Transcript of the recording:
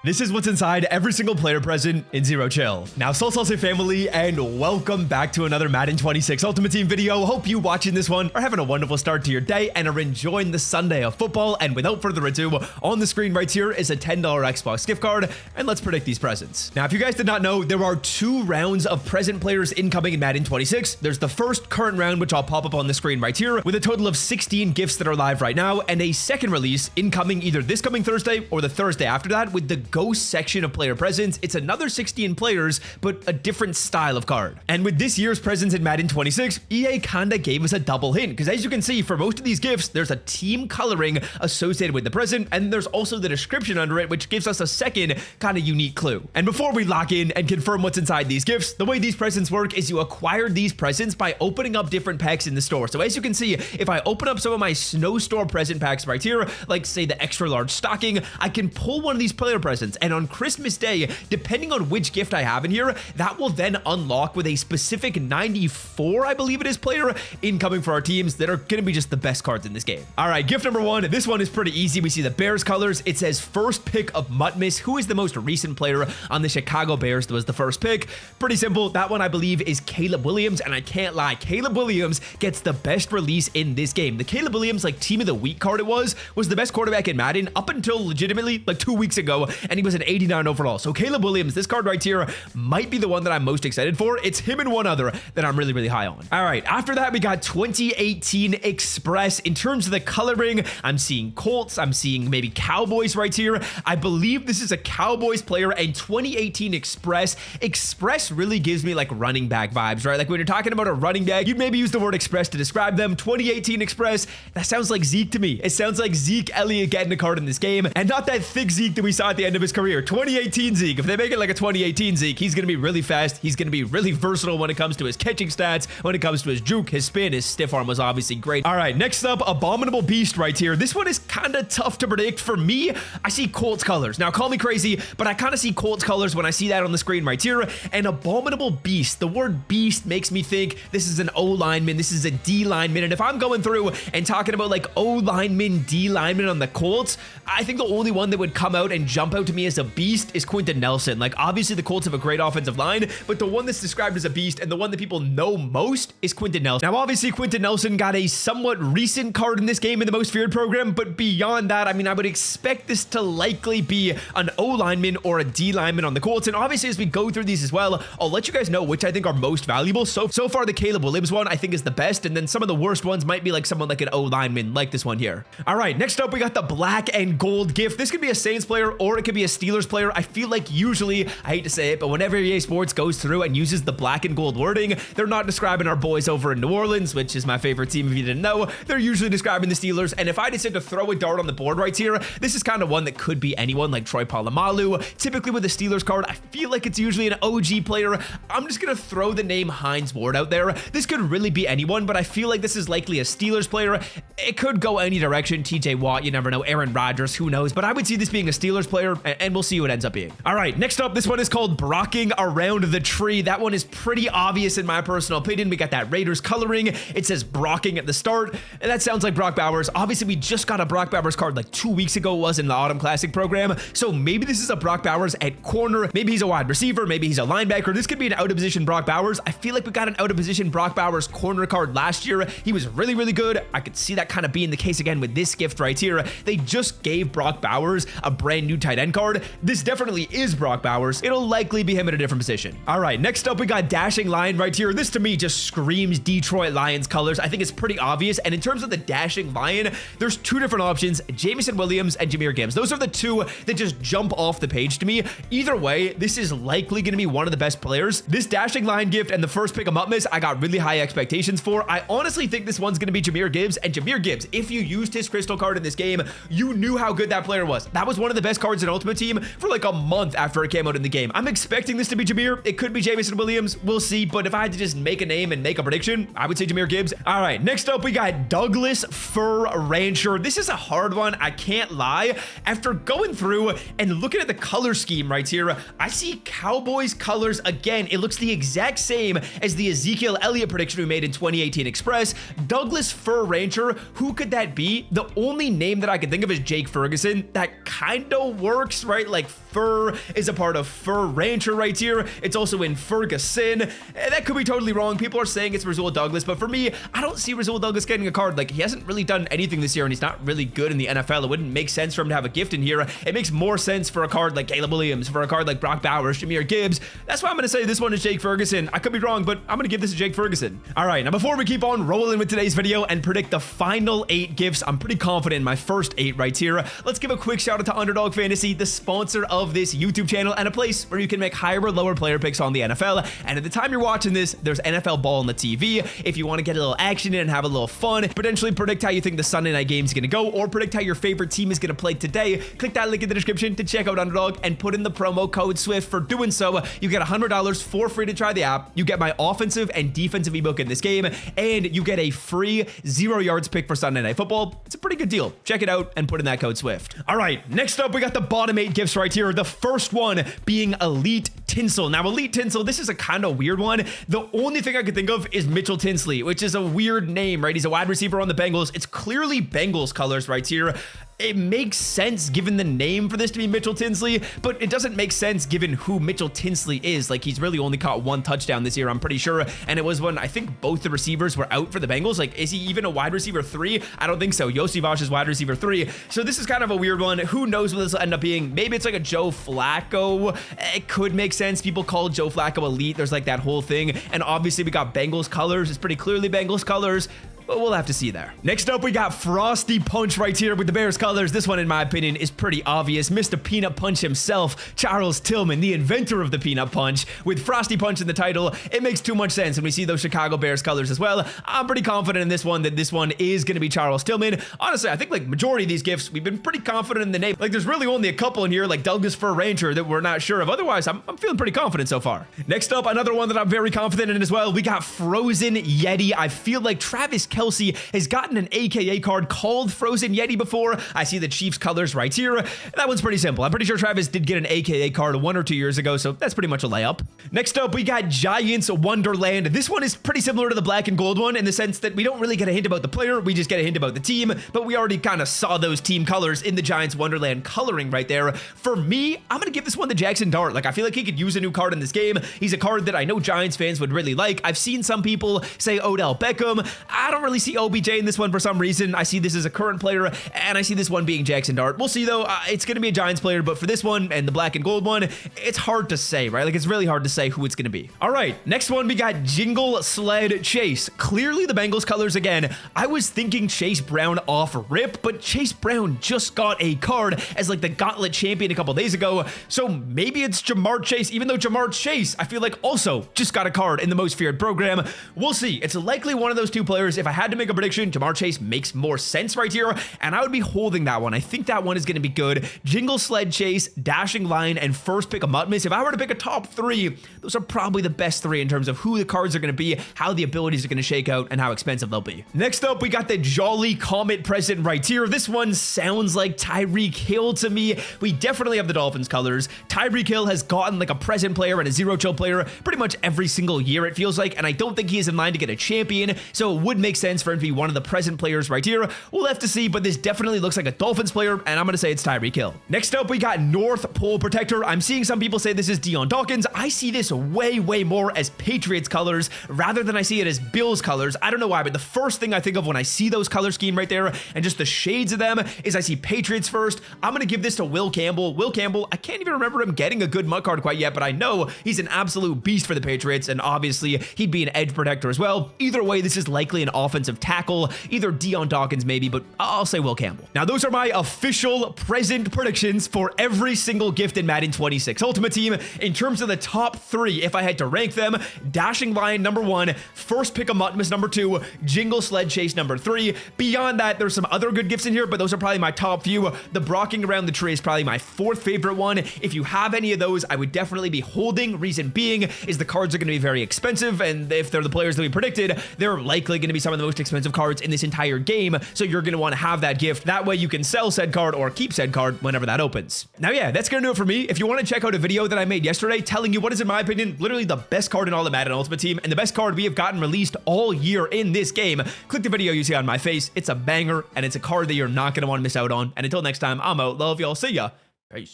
This is what's inside every single player present in Zero Chill. Now, Salsa family, and welcome back to another Madden 26 Ultimate Team video. Hope you watching this one are having a wonderful start to your day and are enjoying the Sunday of football. And without further ado, on the screen right here is a $10 Xbox gift card, and let's predict these presents. Now, if you guys did not know, there are 2 rounds of present players incoming in Madden 26. There's the first current round, which I'll pop up on the screen right here, with a total of 16 gifts that are live right now, and a second release incoming either this coming Thursday or the Thursday after that with the Ghost section of player presents. It's another 16 players, but a different style of card. And with this year's presents in Madden 26, EA kinda gave us a double hint, because as you can see, for most of these gifts, there's a team coloring associated with the present, and there's also the description under it, which gives us a second kind of unique clue. And before we lock in and confirm what's inside these gifts, the way these presents work is you acquire these presents by opening up different packs in the store. So as you can see, if I open up some of my Snow Store present packs right here, like say the extra large stocking, I can pull one of these player presents, and on Christmas Day, depending on which gift I have in here, that will then unlock with a specific 94, I believe it is, player incoming for our teams that are going to be just the best cards in this game. All right, gift number 1. This one is pretty easy. We see the Bears colors. It says first pick of Mutmus, who is the most recent player on the Chicago Bears that was the first pick. Pretty simple. That one, I believe, is Caleb Williams, and I can't lie, Caleb Williams gets the best release in this game. The Caleb Williams, like, Team of the Week card it was the best quarterback in Madden up until legitimately like 2 weeks ago, and he was an 89 overall. So Caleb Williams, this card right here, might be the one that I'm most excited for. It's him and one other that I'm really, really high on. All right, after that, we got 2018 Express. In terms of the coloring, I'm seeing Colts, I'm seeing maybe Cowboys right here. I believe this is a Cowboys player, and 2018 Express. Express really gives me like running back vibes, right? Like when you're talking about a running back, you'd maybe use the word Express to describe them. 2018 Express, that sounds like Zeke to me. It sounds like Zeke Elliott getting a card in this game, and not that thick Zeke that we saw at the end of his career. 2018 Zeke, if they make it like a 2018 Zeke, he's going to be really fast. He's going to be really versatile when it comes to his catching stats, when it comes to his juke, his spin, his stiff arm was obviously great. All right, next up, Abominable Beast right here. This one is kind of tough to predict. For me, I see Colts colors. Now, call me crazy, but I kind of see Colts colors when I see that on the screen right here. And Abominable Beast, the word beast makes me think this is an O lineman, this is a D lineman. And if I'm going through and talking about like O lineman, D lineman on the Colts, I think the only one that would come out and jump out to me as a beast is Quentin Nelson. Like, obviously the Colts have a great offensive line, but the one that's described as a beast and the one that people know most is Quentin Nelson. Now, obviously Quentin Nelson got a somewhat recent card in this game in the Most Feared program, but beyond that, I mean, I would expect this to likely be an O lineman or a D lineman on the Colts. And obviously as we go through these as well, I'll let you guys know which I think are most valuable. So far, the Caleb Williams one I think is the best, and then some of the worst ones might be like someone like an O lineman, like this one here. All right, next up we got the black and gold gift. This could be a Saints player or it could be a Steelers player. I feel like usually, I hate to say it, but whenever EA Sports goes through and uses the black and gold wording, they're not describing our boys over in New Orleans, which is my favorite team if you didn't know. They're usually describing the Steelers, and if I decide to throw a dart on the board right here, this is kind of one that could be anyone like Troy Polamalu. Typically with the Steelers card, I feel like it's usually an OG player. I'm just gonna throw the name Hines Ward out there. This could really be anyone, but I feel like this is likely a Steelers player. It could go any direction. TJ Watt, you never know. Aaron Rodgers, who knows? But I would see this being a Steelers player, and we'll see what it ends up being. All right, next up, this one is called Brocking Around the Tree. That one is pretty obvious in my personal opinion. We got that Raiders coloring. It says Brocking at the start, and that sounds like Brock Bowers. Obviously, we just got a Brock Bowers card like 2 weeks ago, it was in the Autumn Classic program. So maybe this is a Brock Bowers at corner. Maybe he's a wide receiver. Maybe he's a linebacker. This could be an out-of-position Brock Bowers. I feel like we got an out-of-position Brock Bowers corner card last year. He was really, really good. I could see that kind of being the case again with this gift right here. They just gave Brock Bowers a brand new tight end card. This definitely is Brock Bowers. It'll likely be him in a different position. All right, next up, we got Dashing Lion right here. This to me just screams Detroit Lions colors. I think it's pretty obvious. And in terms of the Dashing Lion, there's 2 different options, Jamison Williams and Jahmyr Gibbs. Those are the 2 that just jump off the page to me. Either way, this is likely going to be one of the best players. This Dashing Lion gift and the first pick of Mutmus, I got really high expectations for. I honestly think this one's going to be Jahmyr Gibbs. And Jahmyr Gibbs, if you used his crystal card in this game, you knew how good that player was. That was one of the best cards in Ultimate Team for like a month after it came out in the game. I'm expecting this to be Jahmyr. It could be Jamison Williams. We'll see. But if I had to just make a name and make a prediction, I would say Jahmyr Gibbs. All right, next up, we got Douglas Fur Rancher. This is a hard one. I can't lie. After going through and looking at the color scheme right here, I see Cowboys colors again. It looks the exact same as the Ezekiel Elliott prediction we made in 2018 Express. Douglas Fur Rancher, who could that be? The only name that I can think of is Jake Ferguson. That kind of works, right? Like Fur is a part of Fur Rancher right here. It's also in Ferguson. That could be totally wrong. People are saying it's Rasul Douglas, but for me, I don't see Rasul Douglas getting a card. Like, he hasn't really done anything this year, and he's not really good in the NFL. It wouldn't make sense for him to have a gift in here. It makes more sense for a card like Caleb Williams, for a card like Brock Bowers, Jahmyr Gibbs. That's why I'm going to say this one is Jake Ferguson. I could be wrong, but I'm going to give this to Jake Ferguson. All right, now before we keep on rolling with today's video and predict the final 8 gifts, I'm pretty confident in my first 8 right here. Let's give a quick shout out to Underdog Fantasy, the sponsor of this YouTube channel and a place where you can make higher or lower player picks on the NFL. And at the time you're watching this, there's NFL ball on the TV. If you want to get a little action in and have a little fun, potentially predict how you think the Sunday night game is going to go, or predict how your favorite team is going to play today, click that link in the description to check out Underdog and put in the promo code SWIFT. For doing so, you get $100 for free to try the app. You get my offensive and defensive ebook in this game, and you get a free 0 yards pick for Sunday Night Football. It's a pretty good deal. Check it out and put in that code SWIFT. All right, next up, we got the bottom 8 gifts right here. The first one being Elite Tinsel. Now, Elite Tinsel, this is a kind of weird one. The only thing I could think of is Mitchell Tinsley, which is a weird name, right? He's a wide receiver on the Bengals. It's clearly Bengals colors right here. It makes sense given the name for this to be Mitchell Tinsley, but it doesn't make sense given who Mitchell Tinsley is. Like, he's really only caught 1 touchdown this year, I'm pretty sure, and it was when I think both the receivers were out for the Bengals. Like, is he even a wide receiver 3? I don't think so. Yossi Vosh is wide receiver 3, so this is kind of a weird one. Who knows what this will end up being? Maybe it's like a Joe Flacco. It could make sense. People call Joe Flacco elite. There's like that whole thing, and obviously we got Bengals colors. It's pretty clearly Bengals colors, but we'll have to see there. Next up, we got Frosty Punch right here with the Bears colors. This one, in my opinion, is pretty obvious. Mr. Peanut Punch himself, Charles Tillman, the inventor of the Peanut Punch. With Frosty Punch in the title, it makes too much sense when we see those Chicago Bears colors as well. I'm pretty confident in this one that this one is going to be Charles Tillman. Honestly, I think like majority of these gifts, we've been pretty confident in the name. Like, there's really only a couple in here, like Douglas Fur Rancher, that we're not sure of. Otherwise, I'm feeling pretty confident so far. Next up, another one that I'm very confident in as well. We got Frozen Yeti. I feel like Travis Kelce has gotten an AKA card called Frozen Yeti before. I see the Chiefs colors right here. That one's pretty simple. I'm pretty sure Travis did get an AKA card 1 or 2 years ago, so that's pretty much a layup. Next up, we got Giants Wonderland. This one is pretty similar to the black and gold one in the sense that we don't really get a hint about the player, we just get a hint about the team, but we already kind of saw those team colors in the Giants Wonderland coloring right there. For me, I'm gonna give this one to Jackson Dart. Like, I feel like he could use a new card in this game. He's a card that I know Giants fans would really like. I've seen some people say Odell Beckham. I don't really see OBJ in this one for some reason. I see this as a current player, and I see this one being Jackson Dart. We'll see though. It's going to be a Giants player, but for this one and the black and gold one, it's hard to say, right? Like, it's really hard to say who it's going to be. All right, next one, we got Jingle Sled Chase. Clearly the Bengals colors again. I was thinking Chase Brown off rip, but Chase Brown just got a card as like the Gauntlet champion a couple days ago, so maybe it's Jamar Chase, even though Jamar Chase, I feel like, also just got a card in the Most Feared program. We'll see. It's likely one of those two players. If I had to make a prediction, Jamar Chase makes more sense right here, and I would be holding that one. I think that one is going to be good. Jingle Sled Chase, Dashing Lion, and First Pick of Mutmus. If I were to pick a top 3, those are probably the best 3 in terms of who the cards are going to be, how the abilities are going to shake out, and how expensive they'll be. Next up, we got the Jolly Comet present right here. This one sounds like Tyreek Hill to me. We definitely have the Dolphins colors. Tyreek Hill has gotten like a present player and a zero chill player pretty much every single year, it feels like, and I don't think he is in line to get a champion, so it would make sense for him to be one of the present players right here. We'll have to see, but this definitely looks like a Dolphins player, and I'm going to say it's Tyreek Hill. Next up, we got North Pole Protector. I'm seeing some people say this is Dion Dawkins. I see this way more as Patriots colors rather than I see it as Bills colors. I don't know why, but the first thing I think of when I see those color scheme right there and just the shades of them is I see Patriots first. I'm going to give this to Will Campbell. Will Campbell, I can't even remember him getting a good MUT card quite yet, but I know he's an absolute beast for the Patriots, and obviously he'd be an edge protector as well. Either way, this is likely an offensive tackle, either Dion Dawkins maybe, but I'll say Will Campbell. Now, those are my official present predictions for every single gift in Madden 26 Ultimate Team. In terms of the top 3, if I had to rank them, Dashing Lion number 1, First Pick of Mutmus number 2, Jingle Sled Chase number 3. Beyond that, there's some other good gifts in here, but those are probably my top few. The Brocking Around the Tree is probably my 4th favorite one. If you have any of those, I would definitely be holding. Reason being is the cards are going to be very expensive, and if they're the players that we predicted, they're likely going to be some of the most expensive cards in this entire game, so you're going to want to have that gift. That way you can sell said card or keep said card whenever that opens. Now, yeah, that's going to do it for me. If you want to check out a video that I made yesterday telling you what is, in my opinion, literally the best card in all the Madden Ultimate Team and the best card we have gotten released all year in this game, click the video you see on my face. It's a banger, and it's a card that you're not going to want to miss out on. And until next time, I'm out. Love y'all. See ya.